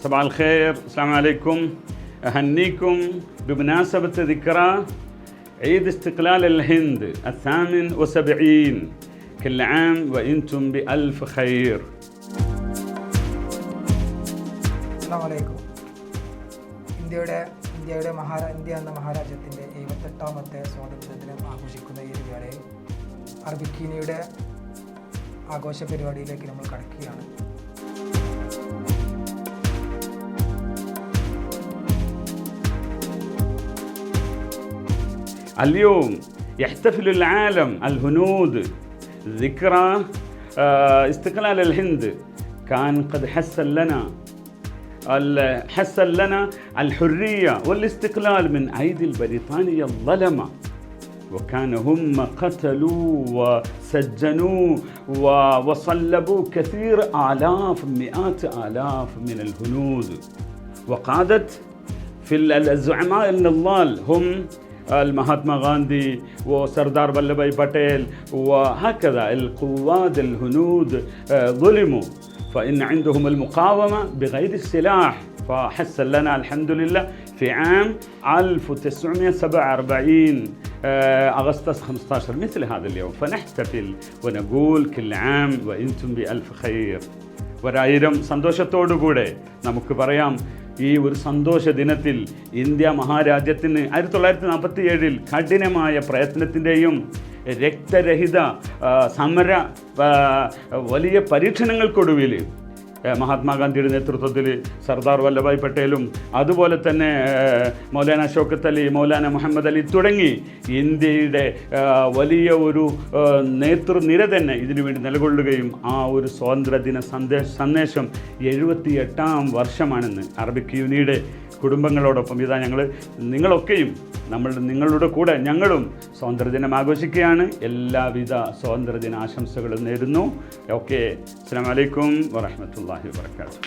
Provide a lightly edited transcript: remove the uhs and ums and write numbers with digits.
صباح الخير، السلام عليكم. أهنيكم بمناسبة ذكرى عيد استقلال الهند 78. كل عام وأنتم بألف خير. السلام عليكم. India എന്ന മഹാരാജ്യത്തിൻ്റെ 78ാമത്തെ സ്വാതന്ത്ര്യദിനം ആഘോഷിക്കുന്ന ഈ വേളയിൽ അറബിക്കീനിയുടെ ആഘോഷ പരിപാടിയിലേക്ക് നമ്മൾ കടക്കുകയാണ്. اليوم يحتفل العالم الهنود ذكرى استقلال الهند. كان قد حسن لنا الحرية والاستقلال من أيدي البريطانية الظلمة، وكان هم قتلوا وسجنوا وصلبوا كثير آلاف مئات آلاف من الهنود. وقادت في الزعماء النضال هم المهاتما غاندي وسردار واللبھائی بٹیل وهكذا القواد الهنود ظلموا، فإن عندهم المقاومة بغير السلاح. فحصل لنا الحمد لله في عام 1947 أغسطس 15 مثل هذا اليوم، فنحتفل ونقول كل عام وأنتم بألف خير. ഒരായിരം സന്തോഷത്തോടുകൂടെ നമുക്ക് പറയാം, ഈ ഒരു സന്തോഷ ദിനത്തിൽ ഇന്ത്യ മഹാരാജ്യത്തിന് 1947 കഠിനമായ പ്രയത്നത്തിൻ്റെയും രക്തരഹിത സമര വലിയ പരീക്ഷണങ്ങൾക്കൊടുവിൽ മഹാത്മാഗാന്ധിയുടെ നേതൃത്വത്തിൽ സർദാർ വല്ലഭായ് പട്ടേലും അതുപോലെ തന്നെ മൗലാന ഷൗക്കത്ത് അലി, മൗലാന മുഹമ്മദ് അലി തുടങ്ങി ഇന്ത്യയുടെ വലിയ ഒരു നേതൃനിര തന്നെ ഇതിനു വേണ്ടി നിലകൊള്ളുകയും ആ ഒരു സ്വാതന്ത്ര്യദിന സന്ദേശം 78ാം വർഷമാണെന്ന് അറബിക് യൂണിയുടെ കുടുംബങ്ങളോടൊപ്പം ഇതാ നിങ്ങളൊക്കെയും നിങ്ങളുടെ കൂടെ ഞങ്ങളും സ്വാതന്ത്ര്യദിനം ആഘോഷിക്കുകയാണ്. എല്ലാവിധ സ്വാതന്ത്ര്യദിന ആശംസകളും നേരുന്നു. ഓക്കെ, അസ്സലാമു അലൈക്കും വറഹ്മത്തുള്ളാഹി വബറകാതുഹു.